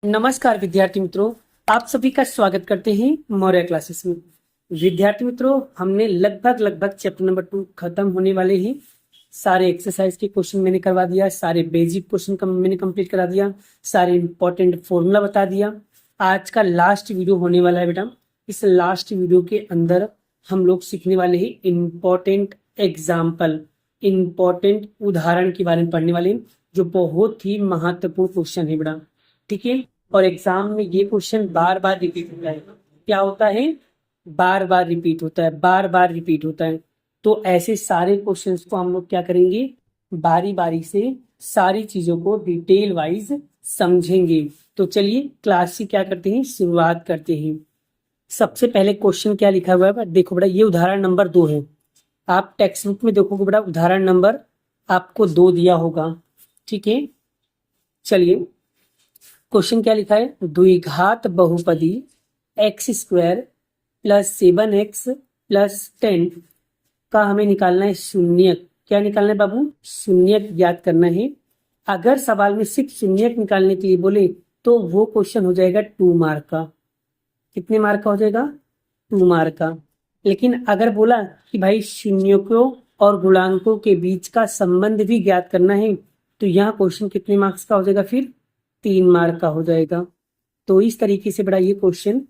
नमस्कार विद्यार्थी मित्रों, आप सभी का स्वागत करते हैं मौर्य क्लासेस में। विद्यार्थी मित्रों, हमने लगभग चैप्टर नंबर 2 खत्म होने वाले हैं। सारे एक्सरसाइज के क्वेश्चन मैंने करवा दिया, सारे बेसिक क्वेश्चन मैंने कंप्लीट करा दिया, सारे इंपॉर्टेंट फॉर्मूला बता दिया। आज का लास्ट वीडियो होने वाला है बेटा। इस लास्ट वीडियो के अंदर हम लोग सीखने वाले हैं इंपॉर्टेंट एग्जाम्पल, इंपॉर्टेंट उदाहरण के बारे में पढ़ने वाले हैं, जो बहुत ही महत्वपूर्ण क्वेश्चन है बेटा। ठीक है, और एग्जाम में ये क्वेश्चन बार बार रिपीट होता है। क्या होता है? बार बार रिपीट होता है, बार बार रिपीट होता है। तो ऐसे सारे क्वेश्चंस को हम लोग क्या करेंगे, बारी बारी से सारी चीजों को डिटेल वाइज समझेंगे। तो चलिए क्लास की क्या करते हैं, शुरुआत करते हैं। सबसे पहले क्वेश्चन क्या लिखा हुआ है, देखो बेटा, ये उदाहरण नंबर 2 है। आप टेक्स्ट बुक में देखोगे बेटा, उदाहरण नंबर आपको 2 दिया होगा। ठीक है, चलिए क्वेश्चन क्या लिखा है, द्विघात बहुपदी x² प्लस 7x प्लस 10 का हमें निकालना है शून्यक। क्या निकालना है बाबू? शून्यक ज्ञात करना है। अगर सवाल में सिर्फ शून्यक निकालने के लिए बोले तो वो क्वेश्चन हो जाएगा 2 मार्क का। कितने मार्क का हो जाएगा? 2 मार्क का। लेकिन अगर बोला कि भाई शून्यकों और गुणांकों के बीच का संबंध भी ज्ञात करना है, तो यहाँ क्वेश्चन कितने मार्क्स का हो जाएगा? फिर 3 मार्क का हो जाएगा। तो इस तरीके से बड़ा ये क्वेश्चन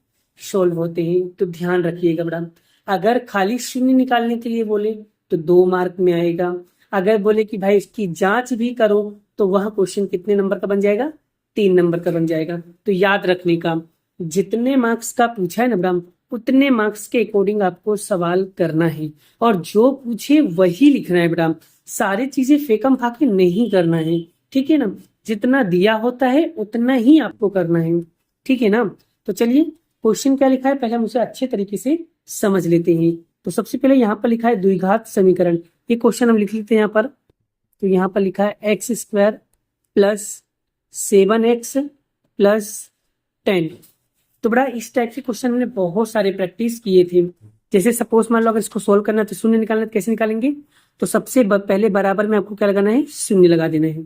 सोल्व होते हैं। तो ध्यान रखिएगा बड़ा, अगर खाली शून्य निकालने के लिए बोले तो 2 मार्क में आएगा। अगर बोले कि भाई इसकी जांच भी करो तो वह क्वेश्चन कितने नंबर का बन जाएगा? 3 नंबर का बन जाएगा। तो याद रखने का, जितने मार्क्स का पूछा है ना ब्राह्म, उतने मार्क्स के अकॉर्डिंग आपको सवाल करना है, और जो पूछे वही लिखना है बेटा। सारी चीजें फेकम फाके नहीं करना है, ठीक है ना। जितना दिया होता है उतना ही आपको करना है, ठीक है ना। तो चलिए क्वेश्चन क्या लिखा है पहले हम उसे अच्छे तरीके से समझ लेते हैं। तो सबसे पहले यहाँ पर लिखा है द्विघात समीकरण। ये क्वेश्चन हम लिख लेते हैं यहाँ पर। तो यहाँ पर लिखा है x² प्लस 7x प्लस 10। तो बड़ा इस टाइप के क्वेश्चन हमने बहुत सारे प्रैक्टिस किए थे। जैसे सपोज मान लो अगर इसको सोल्व करना है तो शून्य निकालना है, तो कैसे निकालेंगे? तो सबसे पहले बराबर में आपको क्या लगाना है? शून्य लगा देना है।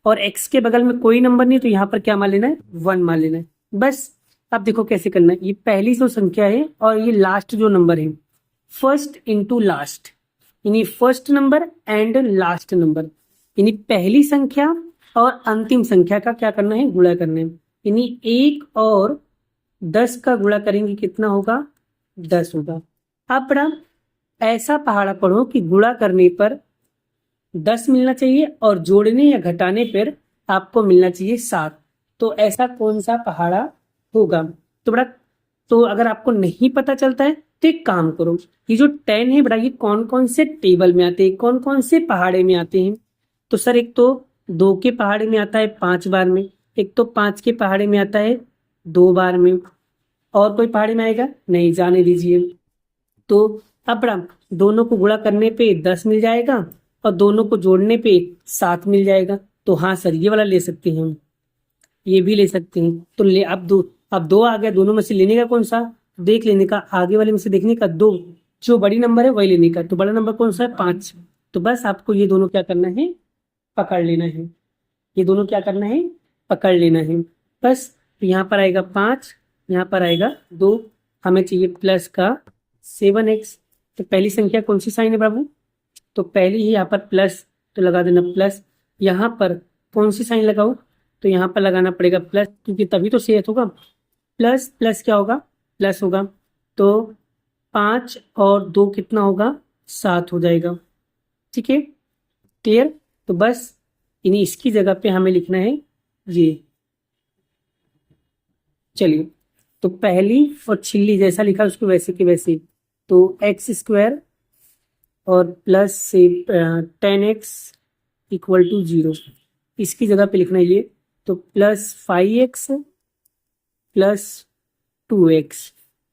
और x के बगल में कोई नंबर नहीं, तो यहाँ पर क्या मान लेना है? 1 मान लेना है, बस। अब देखो कैसे करना है। ये पहली जो संख्या है और ये लास्ट जो नंबर है, फर्स्ट इंटू लास्ट, यानी first number and last number, यानी पहली संख्या और अंतिम संख्या का क्या करना है? गुणा करना है। यानी 1 और 10 का गुणा करेंगे कितना होगा? 10 होगा। अब बड़ा ऐसा पहाड़ा पढ़ो कि गुणा करने पर 10 मिलना चाहिए और जोड़ने या घटाने पर आपको मिलना चाहिए 7। तो ऐसा कौन सा पहाड़ा होगा? तो बड़ा, तो अगर आपको नहीं पता चलता है तो एक काम करो, ये जो 10 है बड़ा, ये कौन कौन से टेबल में आते हैं, कौन कौन से पहाड़े में आते हैं? तो सर एक तो 2 के पहाड़े में आता है 5 बार में, एक तो 5 के पहाड़े में आता है 2 बार में, और कोई पहाड़े में आएगा? नहीं, जाने दीजिए। तो अब बड़ा दोनों को गुणा करने पे 10 मिल जाएगा और दोनों को जोड़ने पे 7 मिल जाएगा। तो हाँ सर, ये वाला ले सकते हैं हम, ये भी ले सकते हैं। तो ले, अब दो आ गया, दोनों में से लेने का कौन सा? देख लेने का, आगे वाले में से देखने का 2, जो बड़ी नंबर है वही लेने का। तो बड़ा नंबर कौन सा है? 5। तो बस आपको ये दोनों क्या करना है? पकड़ लेना है। ये दोनों क्या करना है? पकड़ लेना है, बस। तो यहाँ पर आएगा 5, यहाँ पर आएगा 2, हमें चाहिए प्लस का 7x। तो पहली संख्या कौन सी साइन है बाबू? तो पहले ही यहाँ पर प्लस, तो लगा देना प्लस। यहाँ पर कौन सी साइन लगाओ? तो यहाँ पर लगाना पड़ेगा प्लस, क्योंकि तभी तो सेहत होगा। प्लस प्लस क्या होगा? प्लस होगा। तो 5 और 2 कितना होगा? 7 हो जाएगा, ठीक है, क्लियर। तो बस इन्हीं इसकी जगह पे हमें लिखना है ये। चलिए, तो पहली और छिल्ली जैसा लिखा उसको वैसे के वैसे। तो x² और प्लस से 10x इक्वल टू 0, इसकी जगह पे लिखना है ये। तो प्लस 5x प्लस 2x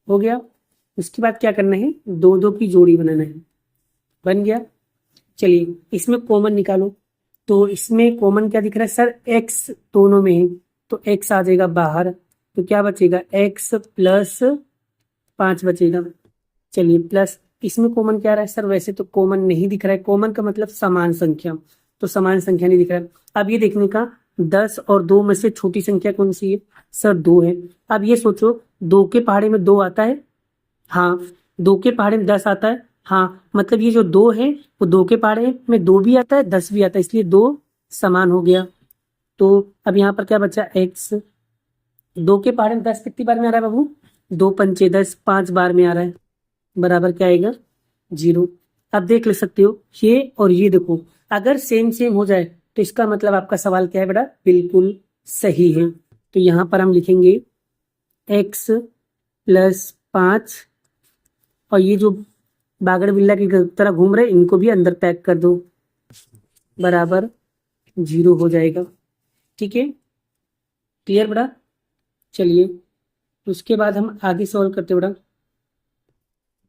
हो गया। उसके बाद क्या करना है? 2 की जोड़ी बनाना है, बन गया। चलिए इसमें कॉमन निकालो। तो इसमें कॉमन क्या दिख रहा है सर? x दोनों में है, तो x आ जाएगा बाहर। तो क्या बचेगा? x प्लस 5 बचेगा। चलिए प्लस, इसमें कॉमन क्या आ रहा है सर? वैसे तो कॉमन नहीं दिख रहा है, कॉमन का मतलब समान संख्या, तो समान संख्या नहीं दिख रहा है। अब ये देखने का, 10 और 2 में से छोटी संख्या कौन सी है? सर 2 है। अब ये सोचो 2 के पहाड़े में 2 आता है, हाँ 2 के पहाड़े में 10 आता है, हाँ मतलब ये जो 2 है वो 2 के पहाड़े में 2 भी आता है 10 भी आता है, इसलिए 2 समान हो गया। तो अब यहाँ पर क्या बचा? x। 2 के पहाड़े में 10 कितनी बार में आ रहा है बाबू? 2 पंचे 10, 5 बार में आ रहा है, बराबर क्या आएगा? 0। अब देख ले सकते हो ये और ये, देखो अगर सेम सेम हो जाए तो इसका मतलब आपका सवाल क्या है बेटा? बिल्कुल सही है। तो यहाँ पर हम लिखेंगे x प्लस 5, और ये जो बागड़ बिल्ला की तरह घूम रहे इनको भी अंदर पैक कर दो, बराबर 0 हो जाएगा। ठीक है, क्लियर बेटा? चलिए उसके बाद हम आगे सॉल्व करते बेटा।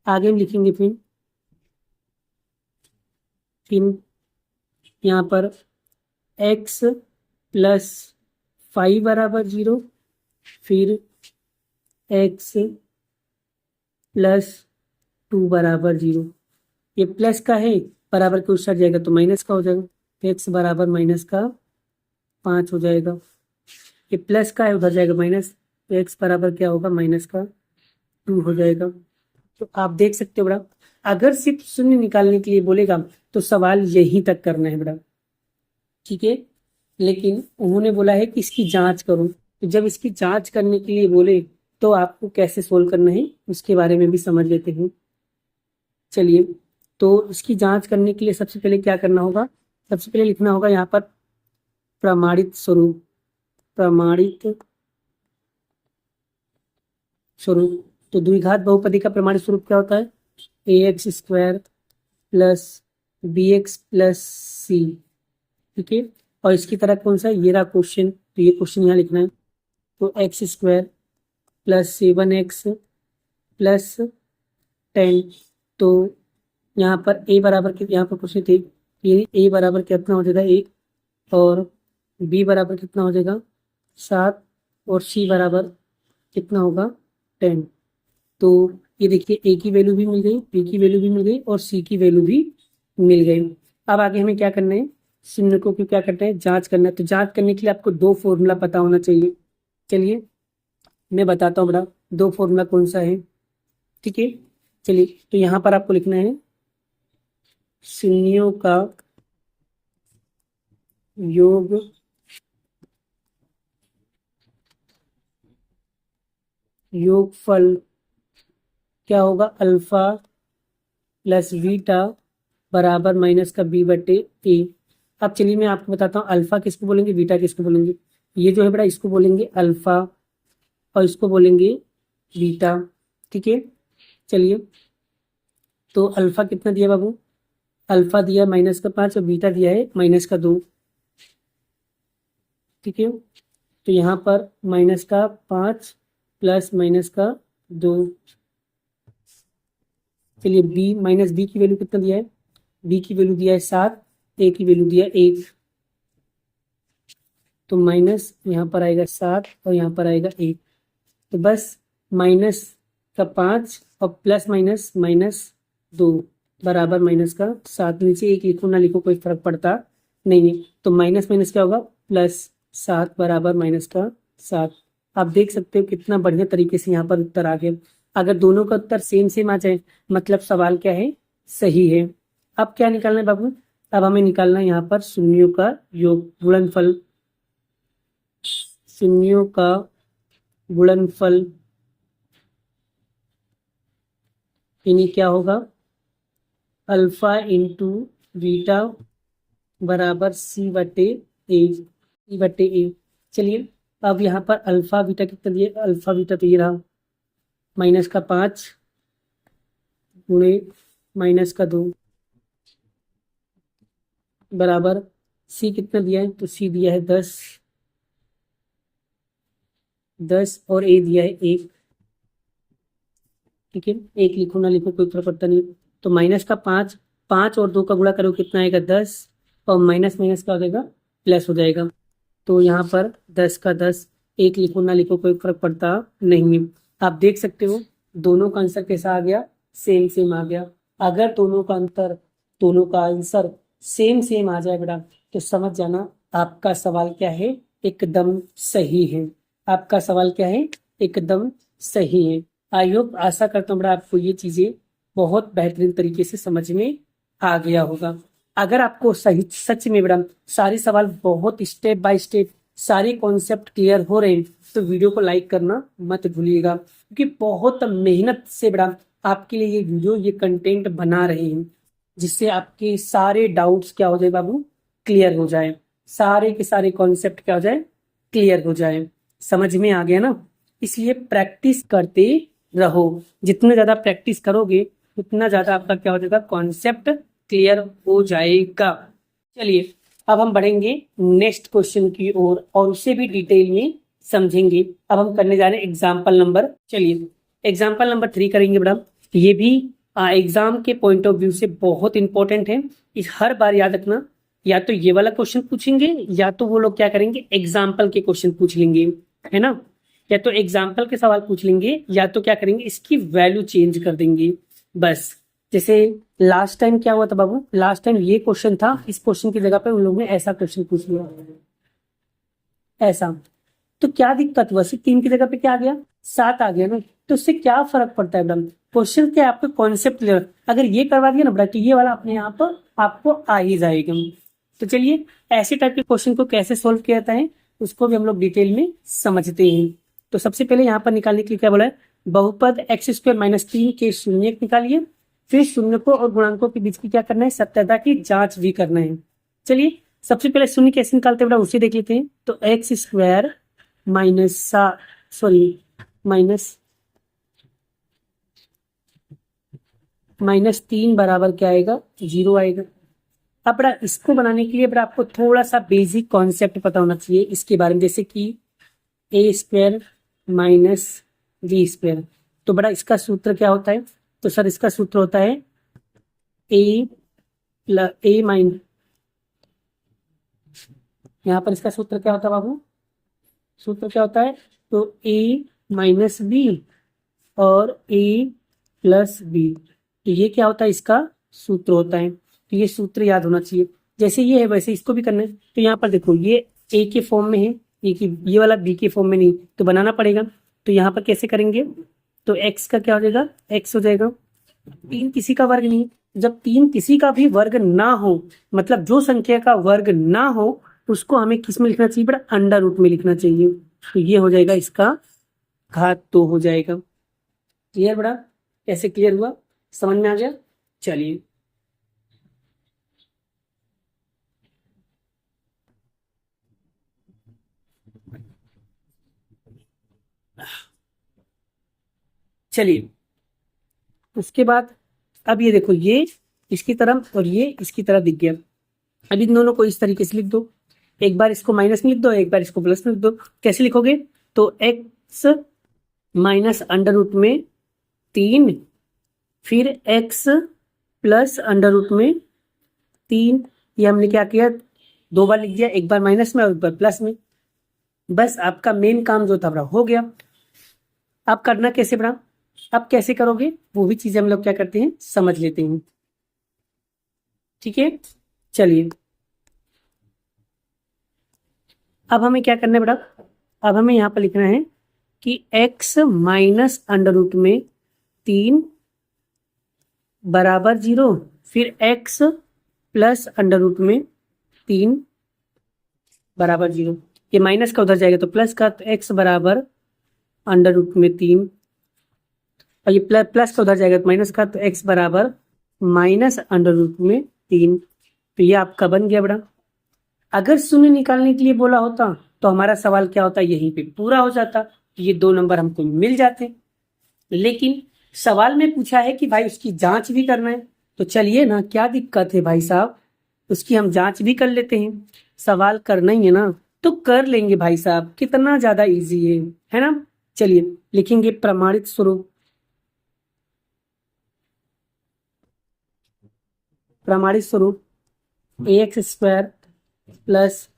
आगे हम लिखेंगे फिर यहाँ पर x प्लस 5 बराबर 0, फिर x प्लस 2 बराबर 0। ये प्लस का है, बराबर के उस साइड जाएगा तो माइनस का हो जाएगा, x बराबर माइनस का 5 हो जाएगा। ये प्लस का है, उधर जाएगा माइनस, तो x बराबर क्या होगा? माइनस का 2 हो जाएगा। तो आप देख सकते हो बेटा, अगर सिर्फ शून्य निकालने के लिए बोलेगा तो सवाल यहीं तक करना है बेटा, ठीक है। लेकिन उन्होंने बोला है कि इसकी जांच करो, तो जब इसकी जांच करने के लिए बोले तो आपको कैसे सोल्व करना है उसके बारे में भी समझ लेते हैं। चलिए, तो इसकी जांच करने के लिए सबसे पहले क्या करना होगा? सबसे पहले लिखना होगा यहाँ पर प्रमाणित स्वरूप, प्रमाणित स्वरूप। तो द्विघात बहुपदी का प्रमाणित स्वरूप क्या होता है? ax square plus bx plus c, ठीक है। और इसकी तरह कौन सा? ये रहा क्वेश्चन, तो ये क्वेश्चन यहाँ लिखना है। तो x square plus 7x plus 10, तो यहाँ पर a बराबर के, यहाँ पर क्वेश्चन थे, ये a बराबर कितना हो जाएगा? 1, और b बराबर कितना हो जाएगा? 7, और c बराबर कितना होगा? 10। तो ये देखिए a की वैल्यू भी मिल गई, b की वैल्यू भी मिल गई, और c की वैल्यू भी मिल गई। अब आगे हमें क्या करना है? शून्य को क्या करना है? जांच करना है। तो जांच करने के लिए आपको 2 फॉर्मूला पता होना चाहिए। चलिए मैं बताता हूँ बेटा 2 फॉर्मूला कौन सा है, ठीक है। चलिए, तो यहाँ पर आपको लिखना है शून्यों का योग योगफल क्या होगा? अल्फा प्लस बीटा बराबर माइनस का b बटे ए। अब चलिए मैं आपको बताता हूँ अल्फा किसको बोलेंगे, बीटा किसको बोलेंगे। ये जो है बेटा इसको बोलेंगे अल्फा और इसको बोलेंगे बीटा, ठीक है। चलिए, तो अल्फा कितना दिया बाबू? अल्फा दिया माइनस का 5 और बीटा दिया है माइनस का 2, ठीक है। तो यहाँ पर माइनस का 5 प्लस माइनस का 2। चलिए b माइनस बी की वैल्यू कितना दिया है? b की वैल्यू दिया है 7, a की वैल्यू दिया है 1, तो माइनस यहाँ पर आएगा 7 और यहाँ पर आएगा 1। तो बस माइनस का 5 और प्लस माइनस माइनस 2 बराबर माइनस का 7। नीचे 1 लिखो ना लिखो कोई फर्क पड़ता नहीं है। तो माइनस माइनस क्या होगा? प्लस 7 बराबर माइनस का 7। आप देख सकते हो कितना बढ़िया तरीके से यहाँ पर उत्तर आ गया। अगर दोनों का उत्तर सेम सेम आ जाए मतलब सवाल क्या है? सही है। अब क्या निकालना है बाबू? अब हमें निकालना है यहाँ पर शून्यों का योग, गुणनफल। शून्यों का गुणनफल यानी क्या होगा? अल्फा इंटू बीटा बराबर सी बटे ए। चलिए, अब यहाँ पर अल्फा बीटा कितना दिए? अल्फा बीटा तो ये रहा माइनस का 5 गुणे माइनस का 2 बराबर सी कितना दिया है? तो सी दिया है 10 और ए दिया है 1, ठीक है। 1 लिखो ना लिखो कोई फर्क पड़ता नहीं। तो माइनस का 5 और 2 का गुणा करो कितना आएगा? 10, और माइनस माइनस का हो जाएगा प्लस हो जाएगा। तो यहाँ पर 10 का 10, 1 लिखो ना लिखो कोई फर्क पड़ता नहीं है। आप देख सकते हो दोनों का आंसर कैसा आ गया? सेम सेम आ गया। अगर दोनों का आंसर सेम सेम आ जाए बेटा तो समझ जाना आपका सवाल क्या है, एकदम सही है। आपका सवाल क्या है, एकदम सही है। आई होप, आशा करता हूँ बड़ा आपको ये चीजें बहुत बेहतरीन तरीके से समझ में आ गया होगा। अगर आपको सही सच में बड़ा सारे सवाल बहुत स्टेप बाय स्टेप सारे कॉन्सेप्ट क्लियर हो रहे हैं तो वीडियो को लाइक करना मत भूलिएगा, क्योंकि बहुत मेहनत से बड़ा आपके लिए ये वीडियो ये कंटेंट बना रहे हैं, जिससे आपके सारे डाउट्स क्या हो जाए बाबू, क्लियर हो जाए। सारे के सारे कॉन्सेप्ट क्या हो जाए, क्लियर हो जाए। समझ में आ गया ना? इसलिए प्रैक्टिस करते रहो। जितना ज्यादा प्रैक्टिस करोगे उतना ज्यादा आपका क्या हो जाएगा, कॉन्सेप्ट क्लियर हो जाएगा। चलिए अब हम बढ़ेंगे नेक्स्ट क्वेश्चन की ओर और उसे भी डिटेल में समझेंगे। अब हम करने जा रहे हैं एग्जाम्पल नंबर, चलिए एग्जाम्पल नंबर 3 करेंगे बड़ा। ये भी एग्जाम के पॉइंट ऑफ व्यू से बहुत इंपॉर्टेंट है। इस हर बार याद रखना, या तो ये वाला क्वेश्चन पूछेंगे या तो वो लोग क्या करेंगे, एग्जाम्पल के क्वेश्चन पूछ लेंगे, है ना। या तो एग्जाम्पल के सवाल पूछ लेंगे या तो क्या करेंगे, इसकी वैल्यू चेंज कर देंगे बस। जैसे लास्ट टाइम क्या हुआ था बाबू, लास्ट टाइम ये क्वेश्चन था, इस क्वेश्चन की जगह पे उन लोगों ने ऐसा क्वेश्चन पूछ लिया, ऐसा। तो क्या दिक्कत हुआ, सिर्फ 3 की जगह पे क्या आ गया, 7 आ गया ना। तो उससे क्या फर्क पड़ता है मैडम, क्वेश्चन क्या आपको कॉन्सेप्ट क्लियर, अगर ये करवा दिया ना बेटा तो ये वाला अपने आप आपको आ ही जाएगा। तो चलिए ऐसे टाइप के क्वेश्चन को कैसे सोल्व किया जाता है उसको भी हम लोग डिटेल में समझते हैं। तो सबसे पहले यहाँ पर निकालने के लिए क्या बोला है, बहुपद x² - 3 के शून्य निकालिए। फिर शून्य को और गुणांकों के बीच की क्या करना है, सत्यता की जांच भी करना है। चलिए सबसे पहले शून्य कैसे निकालते हैं बेटा उसे देख लेते हैं। तो x² माइनस 3 बराबर क्या आएगा, 0 आएगा। अब बड़ा इसको बनाने के लिए बड़ा आपको थोड़ा सा बेसिक कॉन्सेप्ट पता होना चाहिए इसके बारे में, जैसे कि a² - b²। तो बड़ा इसका सूत्र क्या होता है, तो सर इसका सूत्र होता है यहाँ पर इसका सूत्र क्या होता है बाबू, सूत्र क्या होता है, तो a - b और a + b। तो ये क्या होता है, इसका सूत्र होता है। तो ये सूत्र याद होना चाहिए। जैसे ये है वैसे इसको भी करना है। तो यहाँ पर देखो ये a के फॉर्म में है, ये वाला b के फॉर्म में नहीं, तो बनाना पड़ेगा। तो यहाँ पर कैसे करेंगे, तो x का क्या हो जाएगा, x हो जाएगा। 3 किसी का वर्ग नहीं, जब 3 किसी का भी वर्ग ना हो, मतलब जो संख्या का वर्ग ना हो उसको हमें किस में लिखना चाहिए, बड़ा अंडर रूट में लिखना चाहिए। तो ये हो जाएगा इसका घात 2 हो जाएगा। क्लियर बड़ा, कैसे क्लियर हुआ, समझ में आ गया। चलिए चलिए उसके बाद अब ये देखो, ये इसकी तरफ और ये इसकी तरफ दिख गया। अब इन दोनों को इस तरीके से लिख दो, एक बार इसको माइनस में लिख दो, एक बार इसको प्लस में लिख दो। कैसे लिखोगे, तो x - √3 फिर x + √3। ये हमने क्या किया, 2 बार लिख दिया, एक बार माइनस में और एक बार प्लस में। बस आपका मेन काम जो था बड़ा हो गया। अब करना कैसे बड़ा, अब कैसे करोगे वो भी चीजें हम लोग क्या करते हैं, समझ लेते हैं। ठीक है, चलिए अब हमें क्या करना है बेटा, अब हमें यहाँ पर लिखना है कि x - √3 बराबर 0, फिर x + √3 बराबर 0। ये माइनस का उधर जाएगा तो प्लस का, तो x बराबर √3, और ये प्लस का उधर जाएगा तो माइनस का, तो x बराबर -√3। तो ये आपका बन गया बड़ा। अगर शून्य निकालने के लिए बोला होता तो हमारा सवाल क्या होता, यहीं पे पूरा हो जाता, तो ये 2 नंबर हमको मिल जाते। लेकिन सवाल में पूछा है कि भाई उसकी जांच भी करना है, तो चलिए ना, क्या दिक्कत है भाई साहब, उसकी हम जांच भी कर लेते हैं। सवाल करना ही है ना तो कर लेंगे भाई साहब, कितना ज्यादा इजी है ना। चलिए लिखेंगे प्रमाणित स्वरूप, प्रमाणित स्वरूप ax² +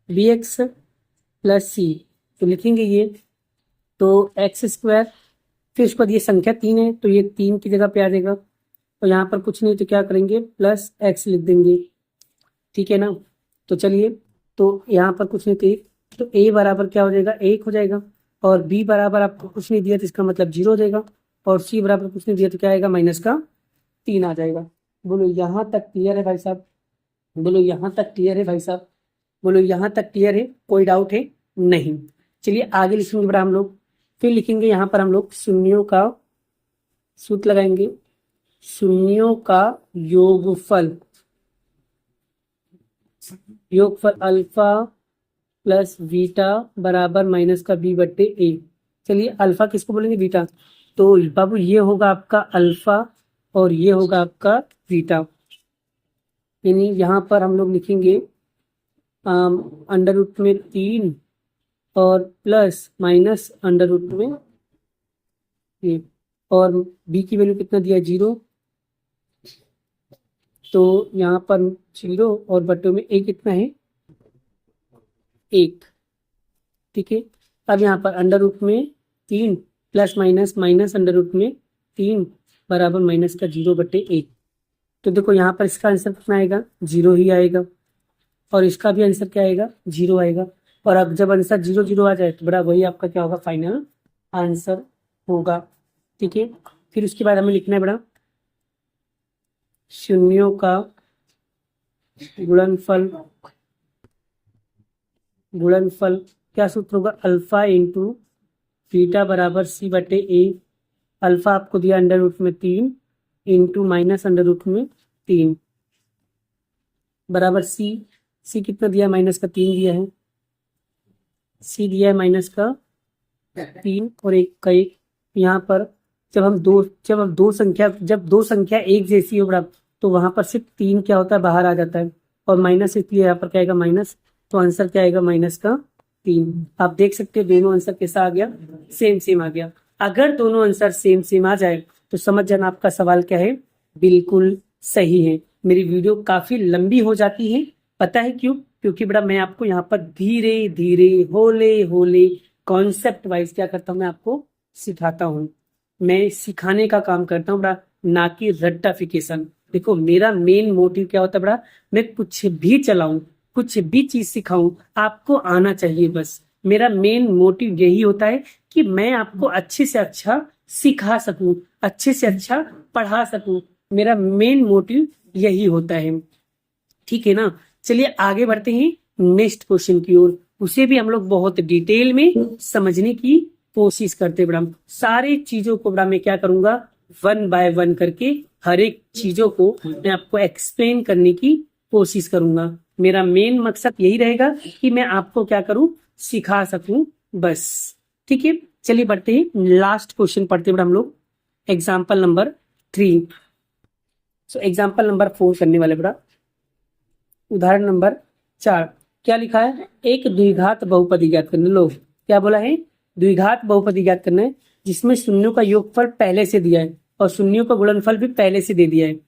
bx + c। तो लिखेंगे ये, तो x², फिर उसके बाद ये संख्या 3 है तो ये 3 की जगह पे आ जाएगा, और यहाँ पर कुछ नहीं तो क्या करेंगे, +x लिख देंगे। ठीक है ना। तो चलिए तो यहाँ पर कुछ नहीं तो 1, तो a बराबर क्या हो जाएगा 1 हो जाएगा, और b बराबर आपको कुछ नहीं दिया तो इसका मतलब 0 हो जाएगा, और c बराबर कुछ नहीं दिया तो क्या आएगा -3 आ जाएगा। बोलो यहाँ तक क्लियर है भाई साहब? बोलो यहाँ तक क्लियर है भाई साहब? बोलो यहाँ तक क्लियर है? कोई डाउट है? नहीं। चलिए आगे लिखेंगे बड़ा हम लोग, फिर लिखेंगे यहाँ पर हम लोग शून्यों का सूत्र लगाएंगे, शून्यों का योगफल, योगफल अल्फा प्लस बीटा बराबर माइनस का b बट्टे ए। चलिए अल्फा किसको बोलेंगे? बीटा। तो बाबू ये होगा आपका अल्फा और ये होगा आपका बीटा, यानी यहाँ पर हम लोग लिखेंगे अंडर रूट में 3 और प्लस माइनस अंडर रूट में ये, और b की वैल्यू कितना दिया है 0, तो यहाँ पर 0 और बट्टे में a कितना है 1। ठीक है, अब यहाँ पर अंडर रूट में 3 plus minus minus under root में 3 बराबर माइनस का 0 बट्टे 1। तो देखो यहाँ पर इसका आंसर कितना आएगा 0 ही आएगा, और इसका भी आंसर क्या आएगा 0 आएगा। और अब जब आंसर 0 0 आ जाए तो बड़ा वही आपका क्या होगा फाइनल आंसर होगा। ठीक है, फिर उसके बाद हमें लिखना है बड़ा शून्यों का गुणनफल, गुणनफल क्या सूत्र होगा अल्फा इंटू बीटा बराबर c बटे ए। अल्फा आपको दिया अंडर रूट में 3 इंटू माइनस अंडर रूट में 3 बराबर c कितना दिया माइनस का 3 दिया है, c दिया है माइनस का 3 और 1 का 1। यहाँ पर जब दो संख्या एक जैसी हो बड़ा तो वहां पर सिर्फ 3 क्या होता है बाहर आ जाता है, और माइनस इसलिए यहाँ पर क्या आएगा माइनस, तो आंसर क्या आएगा -3। आप देख सकते हो दोनों आंसर कैसा आ गया सेम आ गया। अगर दोनों आंसर सेम आ जाए तो समझ जाना आपका सवाल क्या है बिल्कुल सही है। मेरी वीडियो काफी लंबी हो जाती है, पता है क्यों? क्योंकि बड़ा मैं आपको यहाँ पर धीरे धीरे होले होले कॉन्सेप्ट वाइज क्या करता हूँ, मैं आपको सिखाता हूँ, मैं सिखाने का काम करता हूँ बड़ा, ना कि रट्टाफिकेशन। देखो मेरा मेन मोटिव क्या होता है बड़ा, मैं कुछ भी चलाऊं, कुछ भी चीज सिखाऊं, आपको आना चाहिए बस। मेरा मेन मोटिव यही होता है कि मैं आपको अच्छे से अच्छा सिखा सकूं, अच्छे से अच्छा पढ़ा सकूं, मेरा मेन मोटिव यही होता है। ठीक है ना, चलिए आगे बढ़ते हैं नेक्स्ट क्वेश्चन की ओर, उसे भी हम लोग बहुत डिटेल में समझने की कोशिश करते बड़ा। सारे चीजों को बड़ा मैं क्या करूंगा 1 बाय 1 करके हर एक चीजों को मैं आपको एक्सप्लेन करने की कोशिश करूंगा। मेरा मेन मकसद यही रहेगा कि मैं आपको क्या करूं सिखा सकूं बस। ठीक है, चलिए बढ़ते हैं लास्ट क्वेश्चन पढ़ते बड़ा हम लोग example number 3। So example number 4 करने वाले बड़ा, उदाहरण नंबर 4 क्या लिखा है, एक द्विघात बहुपदी ज्ञात करना। लो क्या बोला है, द्विघात बहुपदी ज्ञात करना है जिसमें शून्यों का योगफल पहले से दिया है और शून्यों का गुणनफल भी पहले से दे दिया है।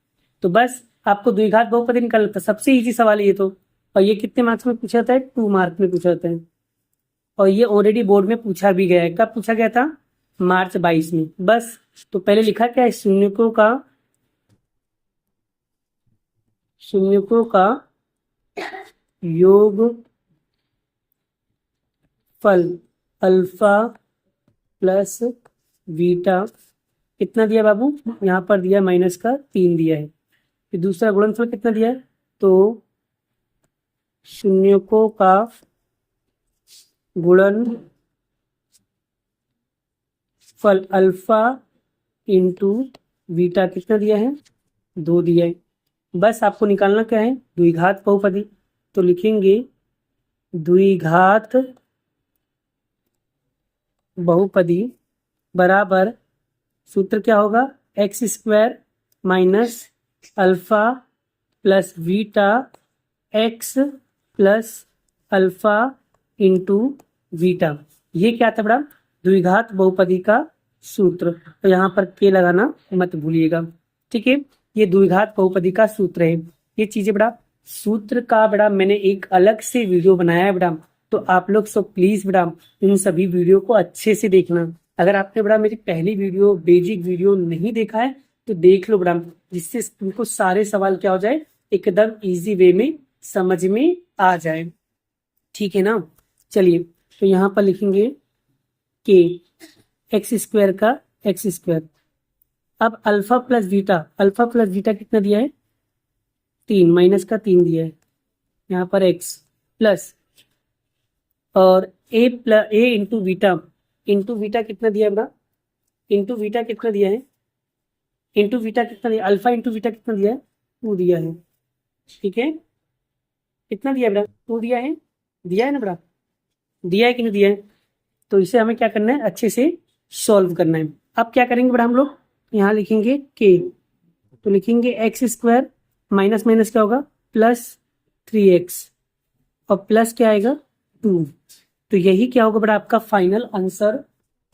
तो बस आपको द्विघात बहुपदी निकालना था, सबसे इजी सवाल है ये तो। और ये कितने मार्क्स में पूछा जाता है 2 मार्क्स में पूछा जाता है, और ये ऑलरेडी बोर्ड में पूछा भी गया है। कब पूछा गया था? मार्च 22 में। बस तो पहले लिखा क्या है, शून्यों का योग फल अल्फा प्लस बीटा कितना दिया बाबू, यहाँ पर दिया माइनस का 3 दिया है। फिर दूसरा गुणनफल कितना दिया है, तो शून्यों का गुणनफल अल्फा इंटू बीटा कितना दिया है 2 दिया है। बस आपको निकालना क्या है द्विघात बहुपदी, तो लिखेंगे द्विघात बहुपदी बराबर सूत्र क्या होगा x² minus alpha plus beta x plus alpha into beta. ये क्या था बड़ा, द्विघात बहुपदी का सूत्र। तो यहाँ पर के लगाना मत भूलिएगा। ठीक है, ये द्विघात बहुपदी का सूत्र है। ये चीजें बड़ा सूत्र का बड़ा मैंने एक अलग से वीडियो बनाया है बड़ा, तो आप लोग सब प्लीज बड़ा इन सभी वीडियो को अच्छे से देखना। अगर आपने बड़ा मेरी पहली वीडियो बेसिक वीडियो नहीं देखा है तो देख लो बड़ा, जिससे तुमको सारे सवाल क्या हो जाए एकदम इजी वे में समझ में आ जाए। ठीक है ना। चलिए तो यहाँ पर लिखेंगे के एक्स स्क्वायर का एक्स स्क्वायर। अब अल्फा प्लस बीटा कितना दिया है 3, माइनस का 3 दिया है, यहाँ पर एक्स प्लस और ए इंटू बीटा कितना दिया है बेटा, इंटू बीटा कितना दिया है, इंटू बीटा कितना दिया, अल्फा इंटू बीटा कितना दिया है 2 दिया है। ठीक है, कितना दिया है बेटा 2 दिया है ना बेटा, दिया है कि नहीं दिया है। तो इसे हमें क्या करना है, अच्छे से सॉल्व करना है। अब क्या करेंगे बेटा हम लोग, यहाँ लिखेंगे के, तो लिखेंगे एक्स स्क्वायर माइनस माइनस क्या होगा प्लस 3x और प्लस क्या आएगा 2। तो यही क्या होगा बेटा आपका फाइनल आंसर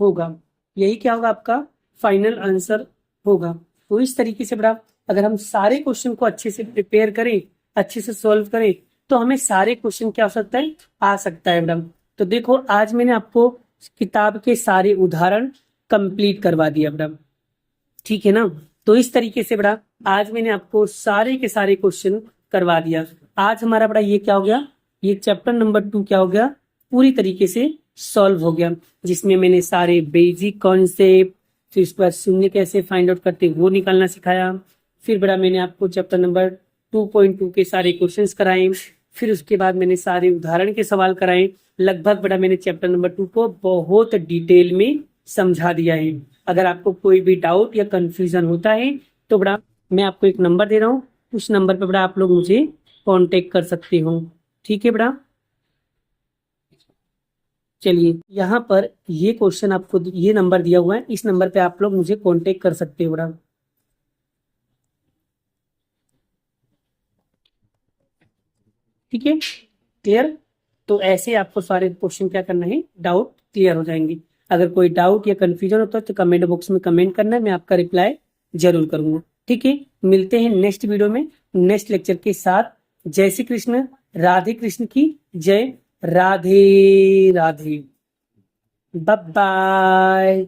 होगा, यही क्या होगा आपका फाइनल आंसर होगा। तो इस तरीके से बेटा अगर हम सारे क्वेश्चन को अच्छे से प्रिपेयर करें, अच्छे से सॉल्व करें, तो हमें सारे क्वेश्चन क्या हो सकता है, आ सकता है बेटा। तो देखो आज मैंने आपको किताब के सारे उदाहरण कंप्लीट करवा दिया बेटा, ठीक है ना। तो इस तरीके से बेटा आज मैंने आपको सारे के सारे क्वेश्चन करवा दिया। आज हमारा बेटा ये क्या हो गया, ये चैप्टर नंबर 2 क्या हो गया, पूरी तरीके से सॉल्व हो गया, जिसमें मैंने सारे बेसिक कॉन्सेप्ट, फिर उसके बाद शून्य कैसे फाइंड आउट करते वो निकालना सिखाया। फिर बेटा मैंने आपको चैप्टर नंबर 2.2 के सारे क्वेश्चंस कराए, फिर उसके बाद मैंने सारे उदाहरण के सवाल कराए। लगभग बेटा मैंने चैप्टर नंबर 2 को बहुत डिटेल में समझा दिया है। अगर आपको कोई भी डाउट या कंफ्यूजन होता है तो बेटा मैं आपको एक नंबर दे रहा हूँ, उस नंबर पर बेटा आप लोग मुझे कांटेक्ट कर सकते हो, ठीक है बेटा। चलिए यहाँ पर ये क्वेश्चन आपको ये नंबर दिया हुआ है, इस नंबर पे आप लोग मुझे कांटेक्ट कर सकते हो बेटा, ठीक है, क्लियर। तो ऐसे आपको सारे क्वेश्चन क्या करना है, डाउट क्लियर हो जाएंगे। अगर कोई डाउट या कंफ्यूजन होता है तो कमेंट बॉक्स में कमेंट करना है, मैं आपका रिप्लाई जरूर करूंगा, ठीक है। मिलते हैं नेक्स्ट वीडियो में नेक्स्ट लेक्चर के साथ। जय श्री कृष्ण, राधे कृष्ण की जय, राधे राधे, बाय बाय।